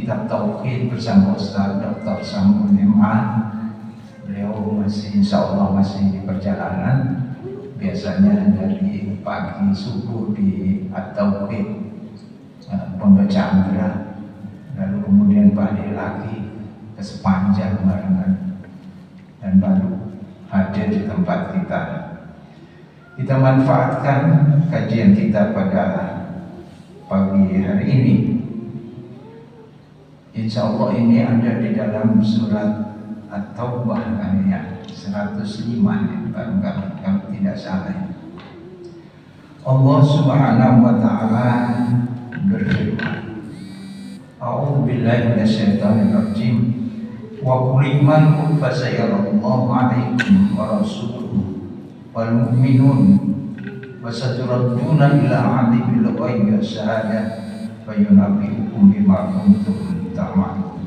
kitab Tauhid bersama Ustaz Dr. Samun Iman. Beliau masih insya Allah masih di perjalanan. Biasanya dari pagi subuh di At-Tauhid Pondok Chandra, lalu kemudian balik lagi ke Sepanjang barengan, dan baru hadir di tempat kita. Kita manfaatkan kajian kita pada pagi hari ini. Insya Allah ini ada di dalam surat At-Taubah ayat 105 barangkali kalau tidak salah. Allah Subhanahu wa taala berfirman, A'udzu billahi minasyaitonir rajim. Wa qul iman fa sayarallahu 'alaikum wa rasuluhu wal mu'minun wa saturadduna ila 'alimil ghaibi wasyahadah fa yunabbi'ukum bima kuntum ta'malun.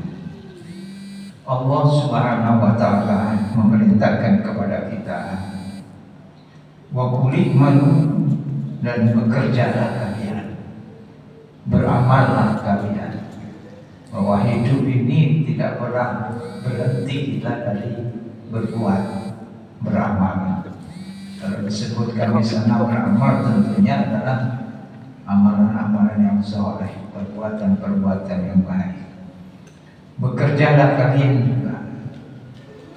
Allah Subhanahu wa taala memerintahkan kepada kita, wa qul imanu, dan bekerjalah kalian, beramallah kalian, bahwa hidup ini tidak pernah berhenti kita dari berbuat, beramal. Kalau disebutkan di sana beramal, tentunya adalah amalan-amalan yang soleh, perbuatan-perbuatan yang baik. Bekerjalah kalian juga.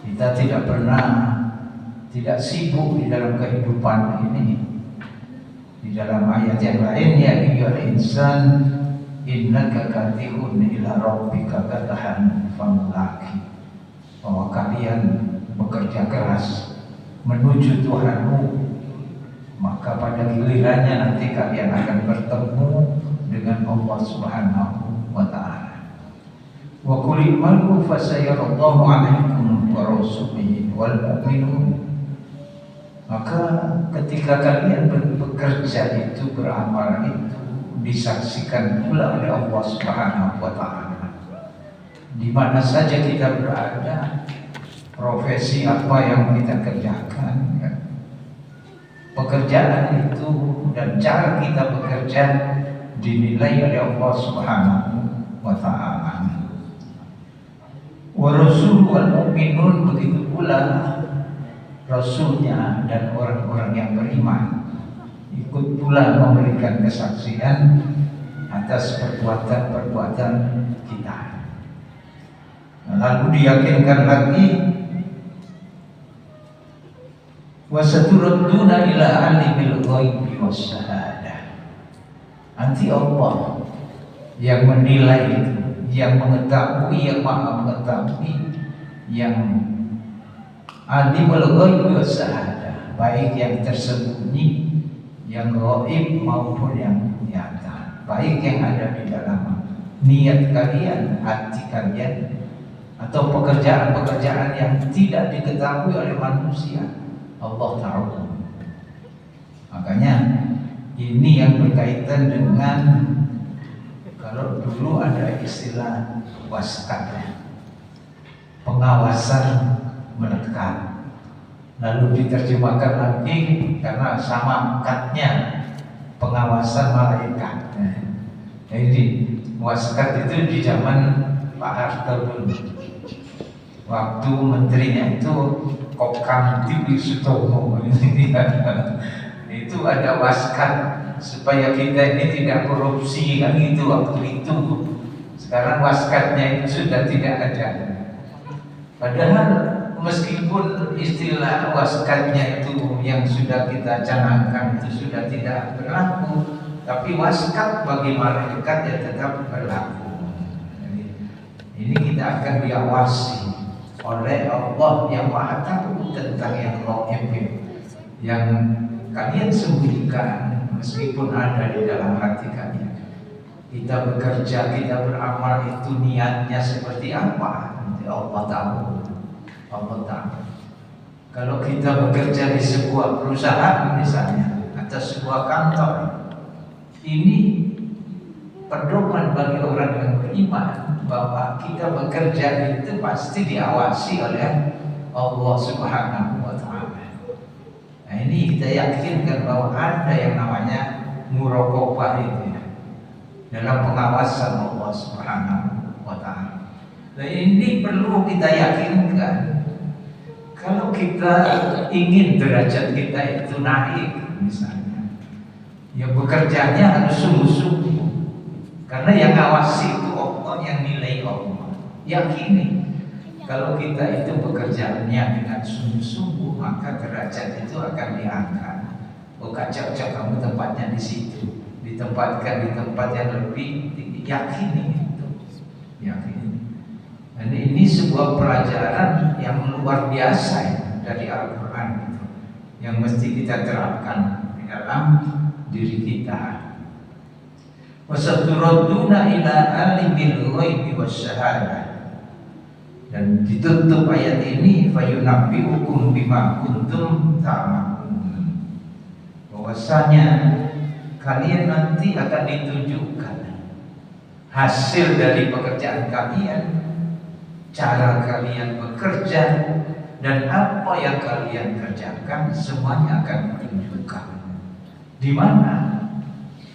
Kita tidak sibuk di dalam kehidupan ini. Di dalam ayat yang lain, ya ayyuhal insan innaka kadihun ila rabbika kadahan famulaqi, bahwa kalian bekerja keras menuju Tuhanmu, maka pada gilirannya nanti kalian akan bertemu dengan Allah Subhanahu wa taala. Wa qul i'malu fasayarallahu 'alaikum wa rasuluhu wal mu'minun. Maka ketika kalian bekerja itu, beramal itu disaksikan pula oleh Allah Subhanahu wa taala. Di mana saja kita berada, profesi apa yang kita kerjakan, ya, pekerjaan itu dan cara kita bekerja dinilai oleh Allah Subhanahu wa taala. Wa rasul wal mu'minun, begitu pula rasulnya dan orang-orang yang beriman ikut pula memberikan kesaksian atas perbuatan-perbuatan kita. Lalu diyakinkan lagi, wa saturadduna ila alimil ghaibi wasyahadah. Nanti Allah yang menilai itu, yang mengetahui, yang maha mengetahui, yang alimul ghaibi wasyahadah, baik yang tersembunyi, yang gaib maupun yang nyata, baik yang ada di dalam niat kalian, hati kalian, atau pekerjaan-pekerjaan yang tidak diketahui oleh manusia, Allah tahu. Makanya ini yang berkaitan dengan, kalau dulu ada istilah waskat, pengawasan melekat. Lalu diterjemahkan lagi karena sama katnya, pengawasan malaikat. Jadi waskat itu di zaman Pak Harto dulu, waktu menterinya itu Kokam Tiwi Sutomo. Itu ada waskat supaya kita ini tidak korupsi, kan itu waktu itu. Sekarang waskatnya itu sudah tidak ada. Padahal meskipun istilah waskatnya itu yang sudah kita canangkan itu sudah tidak berlaku, tapi waskat bagi malaikat ya tetap berlaku. Jadi, ini kita akan diawasi oleh Allah yang maha tahu tentang yang gaib, yang kalian sembunyikan meskipun ada di dalam hati kalian. Kita bekerja, kita beramal itu niatnya seperti apa, nanti Allah tahu. Allah tahu. Kalau kita bekerja di sebuah perusahaan misalnya, atau sebuah kantor, ini pedoman bagi orang yang beriman bahwa kita bekerja itu pasti diawasi oleh Allah Subhanahu wa taala. Nah, ini kita yakinkan bahwa ada yang namanya muraqabah itu ya, dalam pengawasan Allah Subhanahu wa ta'ala. Nah, ini perlu kita yakinkan. Kalau kita ingin derajat kita itu naik, misalnya, ya bekerjanya harus sungguh-sungguh. Karena yang ngawasi itu Allah, yang nilai Allah. Yakini, kalau kita itu bekerjaannya dengan sungguh-sungguh, maka derajat itu akan diangkat. Oh, cocok kamu tempatnya di situ, ditempatkan di tempat yang lebih tinggi. Yakini itu, yakini. Dan ini sebuah pelajaran yang luar biasa ya, dari Al-Quran itu, yang mesti kita terapkan di dalam diri kita. Wasaturaduna ila alimil ghaibi wasyahadah. Dan ditutup ayat ini, fayunabbi'ukum bima kuntum ta'malun. Bahwasanya kalian nanti akan ditunjukkan hasil dari pekerjaan kalian, cara kalian bekerja, dan apa yang kalian kerjakan, semuanya akan ditunjukkan. Di mana?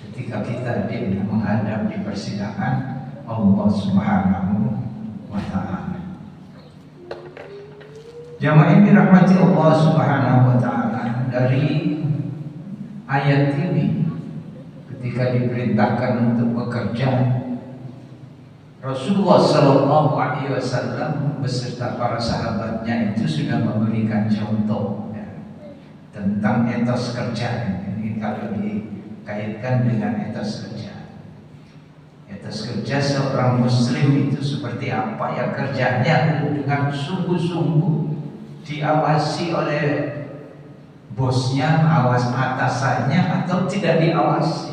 Ketika kita menghadap di persidangan Allah Subhanahu wa ta'ala. Jamaah ini rahmati Allah Subhanahu wa ta'ala, dari ayat ini ketika diperintahkan untuk bekerja, Rasulullah Shallallahu Alaihi Wasallam beserta para sahabatnya itu sudah memberikan contoh ya, tentang etos kerja. Ini kalau dikaitkan dengan etos kerja, etos kerja seorang Muslim itu seperti apa ya, kerjanya dengan sungguh-sungguh, diawasi oleh bosnya, awas atasannya, atau tidak diawasi.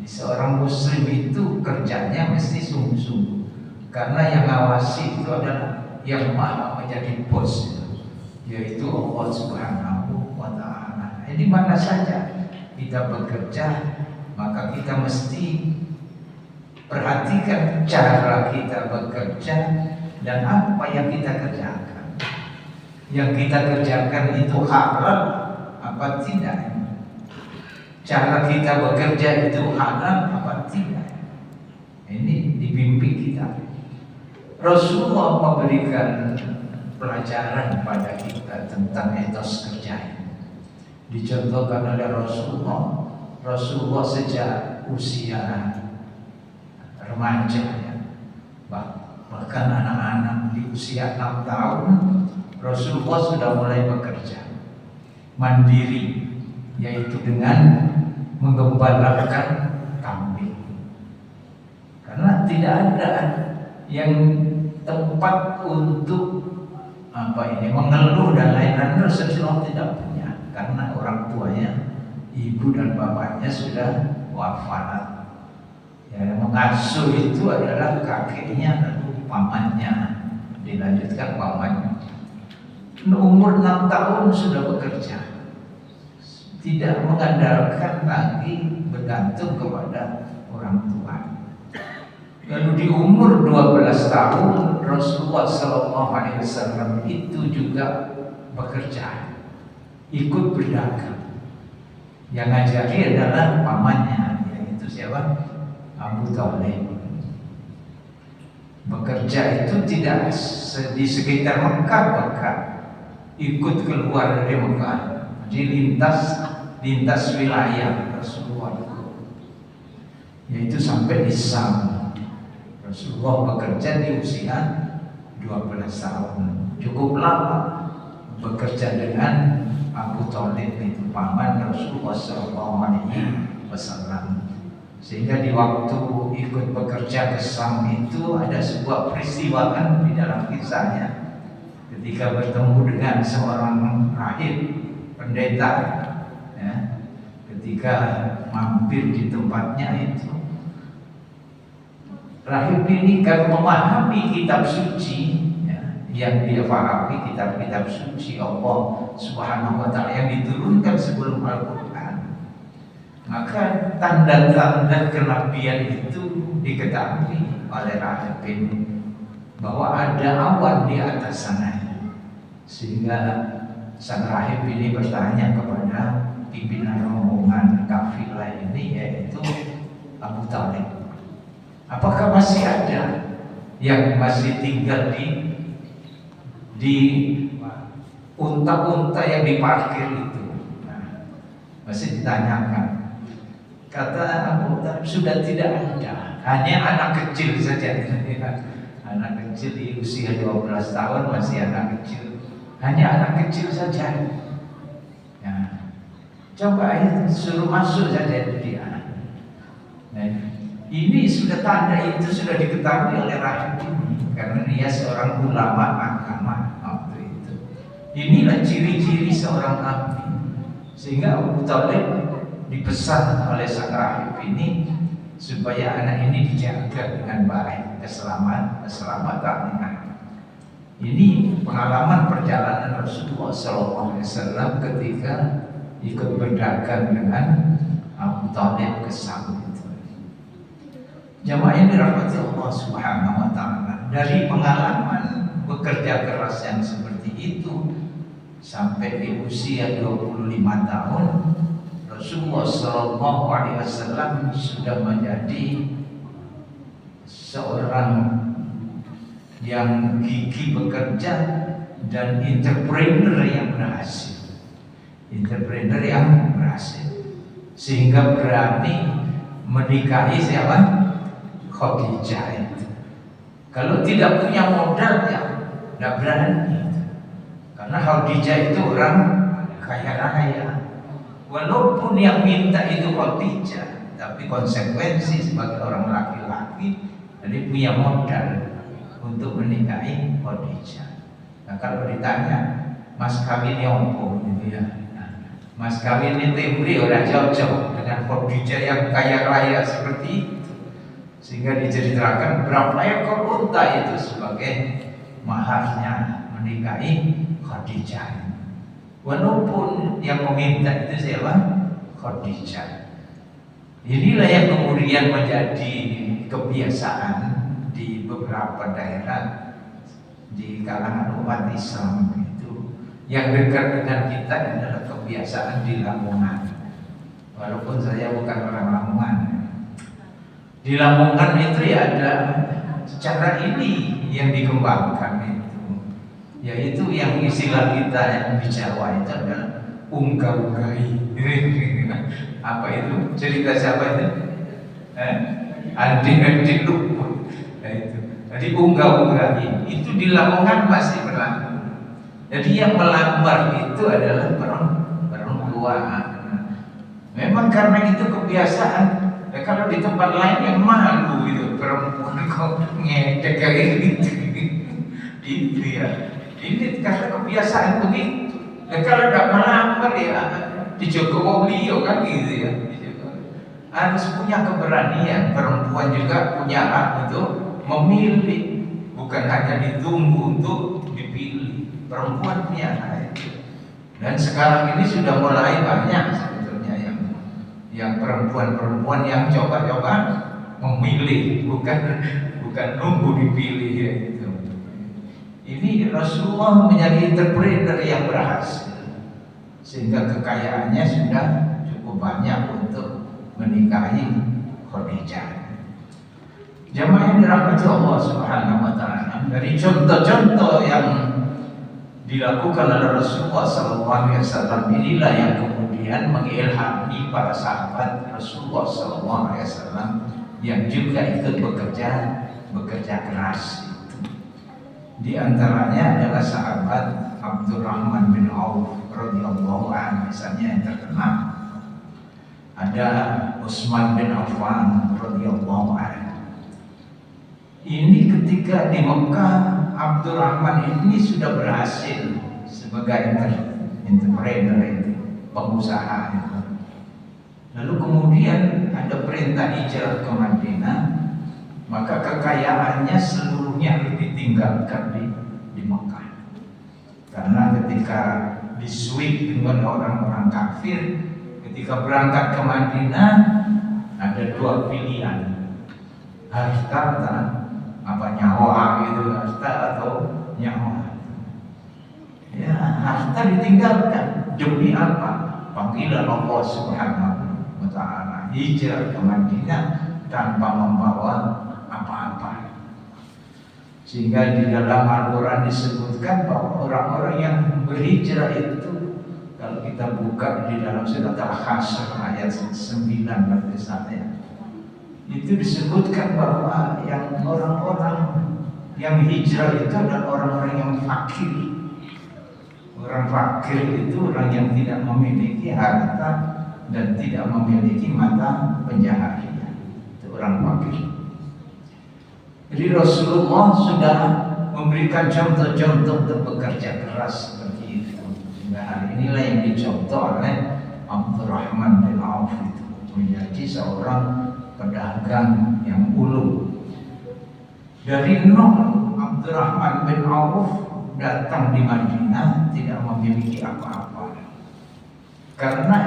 Seorang Muslim itu kerjanya mesti sungguh-sungguh, karena yang ngawasi itu adalah yang maha menjadi bos, yaitu Allah Subhanahu wa ta'ala. Di mana saja kita bekerja, maka kita mesti perhatikan cara kita bekerja dan apa yang kita kerjakan. Yang kita kerjakan itu halal apa tidak? Cara kita bekerja itu halal apa tidak? Ini dibimbing kita. Rasulullah memberikan pelajaran pada kita tentang etos kerja. Dicontohkan oleh Rasulullah. Rasulullah sejak usia remaja ya, bahkan anak-anak di usia 6 tahun Rasulullah sudah mulai bekerja mandiri, yaitu dengan menggembalakan kambing. Karena tidak ada yang tempat untuk mengeluh dan lain-lain, Rasulullah tidak punya, karena orang tuanya, ibu dan bapaknya sudah wafat. Yang mengasuh itu adalah kakeknya lalu pamannya, dilanjutkan pamannya. Umur 6 tahun sudah bekerja, tidak mengandalkan lagi bergantung kepada orang tua. Lalu di umur 12 tahun Rasulullah SAW itu juga bekerja, ikut berdagang. Yang ngajari adalah pamannya, yaitu siapa? Abu Thalib. Bekerja itu tidak di sekitar Mekah, bahkan ikut keluar dari Mekah, di lintas wilayah Rasulullah, yaitu sampai di Sam. Rasulullah bekerja di usia 12 tahun, cukup lama bekerja dengan Abu Thalib, itu paman Rasulullah SAW. Sehingga di waktu ikut bekerja ke Sam itu ada sebuah peristiwa kan di dalam kisahnya, ketika bertemu dengan seorang rahib pendeta ya, ketika mampir di tempatnya itu, rahib ini kan memahami kitab suci ya, yang dia pahami kitab-kitab suci Allah Subhanahu wa ta'ala yang diturunkan sebelum Al-Quran. Maka tanda-tanda kenabian itu diketahui oleh rahib ini, bahwa ada awan di atas sana. Sehingga sang rahib ini bertanya kepada pimpinan rombongan kafilah ini, yaitu Abu Thalib, apakah masih ada yang masih tinggal di unta-unta yang diparkir itu. Nah, masih ditanyakan. Kata Abu Talib sudah tidak ada, hanya anak kecil saja. Anak kecil di usia 12 tahun masih anak kecil, hanya anak kecil saja. Nah, coba itu suruh masuk saja itu dia. Nah, ini sudah tanda itu sudah diketahui oleh Rahib ini karena dia seorang ulama agama waktu itu. Inilah ciri-ciri seorang nabi, sehingga Abu Talib dipesan oleh sang rahib ini supaya anak ini dijaga dengan baik, keselamatannya. Ini pengalaman perjalanan Rasulullah SAW ketika ikut berdagang dengan Abu Talib ke Sam itu. Jamaah yang dirahmati Allah Subhanahu wa Ta'ala, dari pengalaman bekerja keras yang seperti itu sampai di usia 25 tahun Rasulullah SAW sudah menjadi seorang yang gigih bekerja dan entrepreneur yang berhasil. Entrepreneur yang berhasil sehingga berani menikahi siapa? Khadijah itu. Kalau tidak punya modal ya tidak berani. Karena Khadijah itu orang kaya raya. Walaupun yang minta itu Khadijah, tapi konsekuensi sebagai orang laki-laki jadi punya modal untuk menikahi Khadijah. Nah, kalau ditanya mas kawinnya opo gitu ya, mas kawinnya temri orang cocok dengan Khadijah yang kaya raya seperti itu, sehingga diceritakan berapa ekor unta itu sebagai maharnya menikahi Khadijah. Walaupun yang meminta itu siapa? Khadijah. Inilah yang kemudian menjadi kebiasaan di beberapa daerah di kalangan umat Islam itu. Yang dekat dengan kita adalah kebiasaan di Lamongan. Walaupun saya bukan orang Lamongan. Di Lamongan itu ya ada cara ini yang dikembangkan itu, yaitu yang istilah kita yang di Jawa itu adalah unggah-unggahi. Apa itu? Cerita siapa itu? Adik-adik luput. Itu. Jadi unggah-unggahi itu di Lamongan masih berlaku. Jadi yang melamar itu adalah perempuan. Memang karena itu kebiasaan. Kalau di tempat lain yang malu gitu, perempuan kok ngedek kayak gitu. Gitu ya. Ini karena kebiasaan begitu. Kalau tidak melamar ya dijogo wong liya kan gitu ya. Harus punya keberanian. Perempuan juga punya hak untuk memilih, bukan hanya ditunggu untuk dipilih. Perempuan punya hak itu. Dan sekarang ini sudah mulai banyak sebetulnya yang perempuan-perempuan yang coba-coba memilih, bukan nunggu dipilih ya itu. Ini Rasulullah menjadi entrepreneur yang berhasil, sehingga kekayaannya sudah cukup banyak untuk menikahi Khadijah. Jamaah yang dirahmati Allah Subhanahu wa Ta'ala, dari contoh-contoh yang dilakukan oleh Rasulullah SAW inilah yang kemudian mengilhami para sahabat Rasulullah SAW yang juga ikut bekerja keras. Di antaranya adalah sahabat Abdurrahman bin Auf radhiyallahu anhu, misalnya yang terkenal. Ada Utsman bin Affan radhiyallahu anhu. Ini ketika di Mekah, Abdurrahman ini sudah berhasil sebagai entrepreneur itu, pengusaha itu. Lalu kemudian ada perintah hijrah ke Madinah, maka kekayaannya seluruhnya ditinggalkan di Mekah. Karena ketika disuik dengan orang-orang kafir, ketika berangkat ke Madinah ada dua pilihan, harta apa nyawa gitu, harta atau nyawa. Ya, harta ditinggalkan demi apa? Panggilan Allah Subhanahu wa Ta'ala, hijrah ke Madinah tanpa membawa apa-apa. Sehingga di dalam Al-Quran disebutkan bahwa orang-orang yang berhijrah itu, kalau kita buka di dalam surat Al-Hasyr ayat 9 berarti sana, itu disebutkan bahwa yang orang-orang yang hijrah itu adalah orang-orang yang fakir. Orang fakir itu orang yang tidak memiliki harta dan tidak memiliki mata pencaharian. Itu orang fakir. Jadi Rasulullah sudah memberikan contoh-contoh untuk bekerja keras seperti itu. Sehingga hal inilah yang dicontoh oleh Abdurrahman bin Auf itu, menjadi seorang pedagang yang ulung. Dari nol Abdurrahman bin Auf datang di Madinah tidak memiliki apa-apa, karena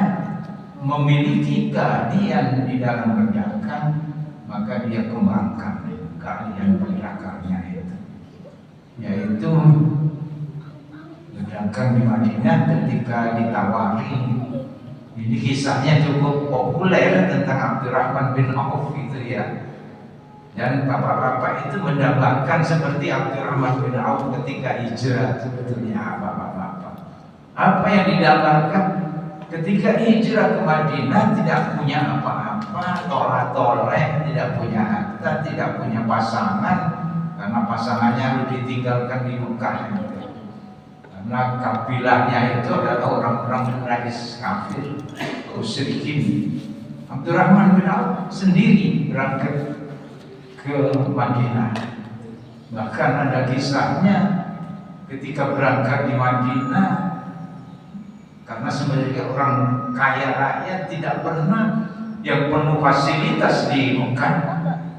memiliki keahlian di dalam berdagang, maka dia kembangkan keahlian berdagangnya itu, yaitu berdagang di Madinah. Ketika ditawari, ini kisahnya cukup populer tentang Abdurrahman bin Auf itu ya. Dan bapak-bapak itu mendapatkan seperti Abdurrahman bin Auf ketika hijrah. Sebetulnya bapak-bapak, apa yang didapatkan ketika hijrah ke Madinah? Tidak punya apa-apa, tolak-toleh, tidak punya harta, tidak punya pasangan, karena pasangannya harus ditinggalkan di Mekah. Karena kabilahnya itu adalah orang-orang Quraisy kafir, musyrikin. Abdurrahman bin Auf sendiri berangkat ke Madinah. Bahkan ada kisahnya ketika berangkat di Madinah, karena sebenarnya orang kaya rakyat tidak pernah yang penuh fasilitas di Mekah,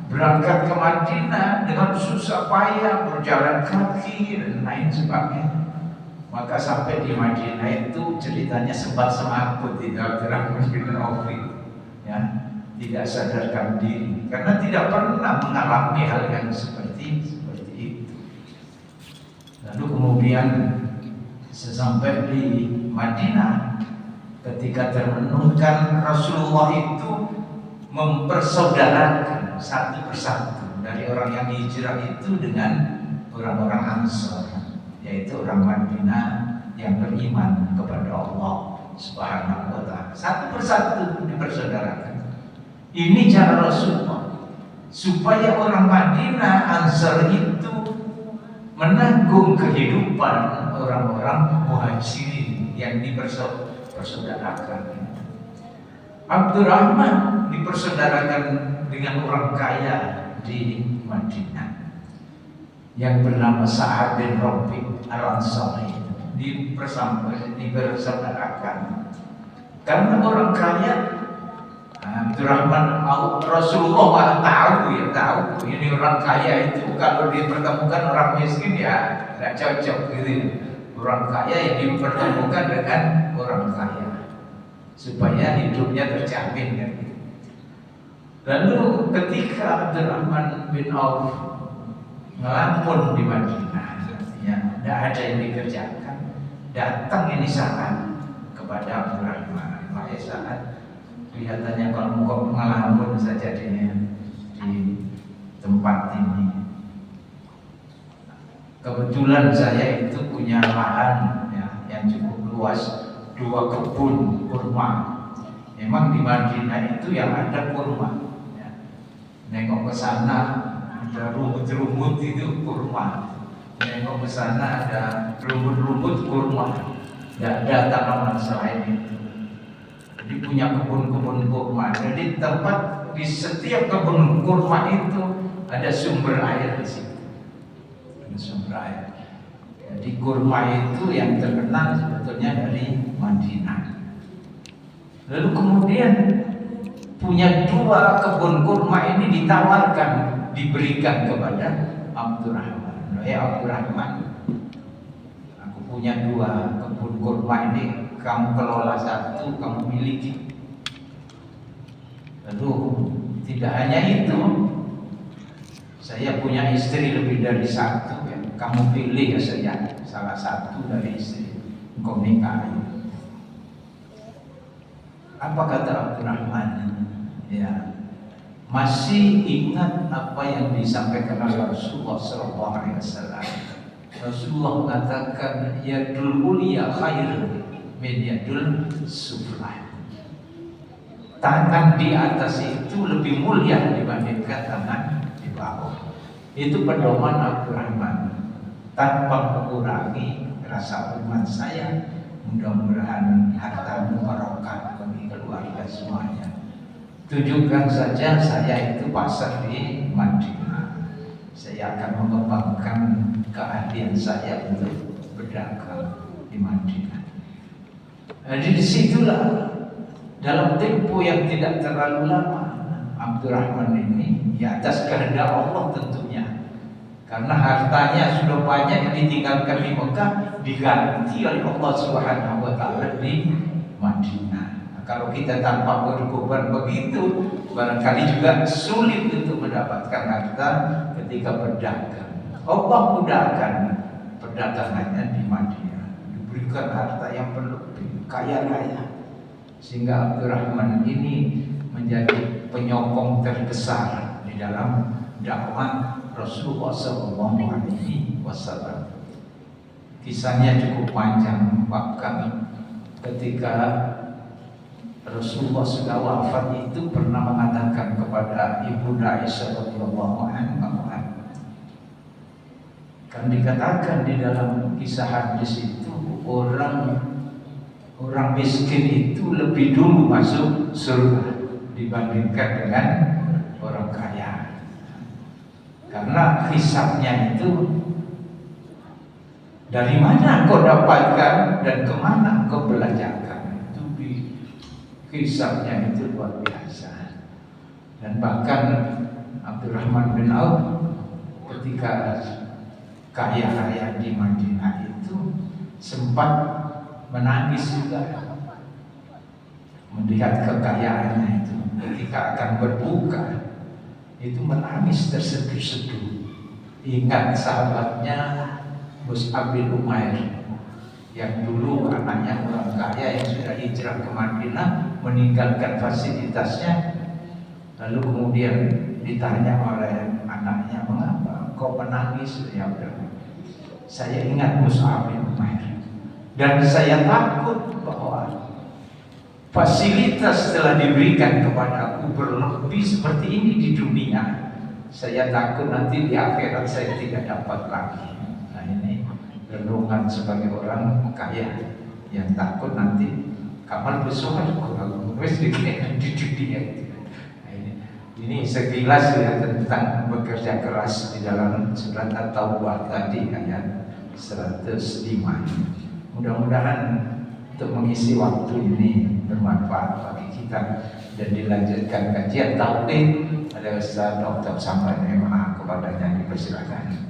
berangkat ke Madinah dengan susah payah, berjalan kaki dan lain sebagainya. Maka sampai di Madinah itu ceritanya sempat semaput di Abdurrahman bin Auf, ya, tidak sadarkan diri karena tidak pernah mengalami hal yang seperti itu. Lalu kemudian sesampai di Madinah, ketika termenungkan, Rasulullah itu mempersaudarakan satu persatu dari orang yang hijrah itu dengan orang-orang Ansor, yaitu orang Madinah yang beriman kepada Allah Subhanahu wa Ta'ala. Satu persatu dipersaudarakan. Ini cara Rasulullah supaya orang Madinah Ansar itu menanggung kehidupan orang-orang Muhajirin yang dipersaudarakan. Abdurrahman dipersaudarakan dengan orang kaya di Madinah yang bernama Sa'ad bin Rabi' Al-Ansari, dipersaudarakan karena orang kaya. Abdurrahman, Rasulullah tahu ini orang kaya itu kalau dipertemukan orang miskin ya nggak cocok gitu. Orang kaya yang dipertemukan dengan orang kaya supaya hidupnya terjamin kan. Lalu ketika Abdurrahman bin Auf ngelampun di Madinah, artinya tidak ada yang dikerjakan, datang ini Sa'ad kepada Abdurrahman. Wahai Sa'ad, kelihatannya kalau kok ngelamun saja di tempat ini. Kebetulan saya itu punya lahan ya, yang cukup luas, 2 kebun kurma. Memang di Madinah itu yang ada kurma. Ya. Nengok ke sana ada rumput-rumput itu kurma. Nengok ke sana ada rumput-rumput kurma. Tidak ada tanaman selain itu. Jadi punya kebun-kebun kurma. Jadi tempat di setiap kebun kurma itu ada sumber air di situ. Ada sumber air. Jadi kurma itu yang terkenal sebetulnya dari Madinah. Lalu kemudian punya 2 kebun kurma ini ditawarkan, diberikan kepada Abdurrahman. Ya Abdurrahman, aku punya 2 kebun kurma ini, kamu kelola 1, kamu miliki. Lalu tidak hanya itu, saya punya istri lebih dari 1 ya. Kamu pilih ya saya salah 1 dari istri, engkau nikahi. Apa kata Abdurrahman? Ya, masih ingat apa yang disampaikan oleh Rasulullah SAW. Rasulullah mengatakan yadul ulia khairun min yadul suflah. Tangan di atas itu lebih mulia dibandingkan tangan di bawah. Itu pedoman Abdurrahman tanpa mengurangi rasa hormat saya. Mudah-mudahan hartamu barokah bagi keluarga semuanya. Tunjukkan saja saya itu pasar di Madinah. Saya akan mengembangkan keahlian saya untuk berdagang di Madinah. Jadi disitulah dalam tempo yang tidak terlalu lama Abdurrahman ini di atas kehendak Allah tentunya, karena hartanya sudah banyak yang ditinggalkan di Mekah diganti oleh Allah Subhanahu wa taala di Madinah. Nah, kalau kita tanpa berkorban begitu, barangkali juga sulit untuk mendapatkan harta ketika berdagang. Allah mudahkan perdagangannya di Madinah, diberikan harta yang berlebih, kaya raya, sehingga Abdurrahman ini menjadi penyokong terbesar di dalam dakwah Rasulullah SAW. Kisahnya cukup panjang, bahkan ketika Rasulullah sudah wafat itu pernah mengatakan kepada Ibunda Aisyah radhiyallahu anha, kan dikatakan di dalam kisah hadis itu orang miskin itu lebih dulu masuk surga dibandingkan dengan orang kaya, karena hisabnya itu dari mana kau dapatkan dan kemana kau belanjakan, itu di hisabnya itu luar biasa. Dan bahkan Abdurrahman bin Auf ketika kaya raya di Madinah itu sempat menangis juga melihat kekayaannya itu. Ketika akan berbuka itu menangis terseduh-seduh, ingat sahabatnya Mus'ab bin Umair yang dulu anaknya orang kaya yang sudah hijrah ke Madinah, meninggalkan fasilitasnya, lalu kemudian ditanya oleh anaknya, mengapa kau menangis? Ya udah, saya ingat Mus'ab bin Umair dan saya takut bahwa fasilitas telah diberikan kepada aku berlebih seperti ini di dunia. Saya takut nanti di akhirat saya tidak dapat lagi. Nah, ini renungan sebagai orang kaya yang takut nanti kapan bersuara kurang di dunia. Nah, ini sekilas ya tentang bekerja keras di dalam surat At-Taubah tadi ayat 105. Mudah-mudahan untuk mengisi waktu ini bermanfaat bagi kita dan dilanjutkan kajian tauhid. Ada Ustaz Dr. Samad, kepadanya dipersilakan.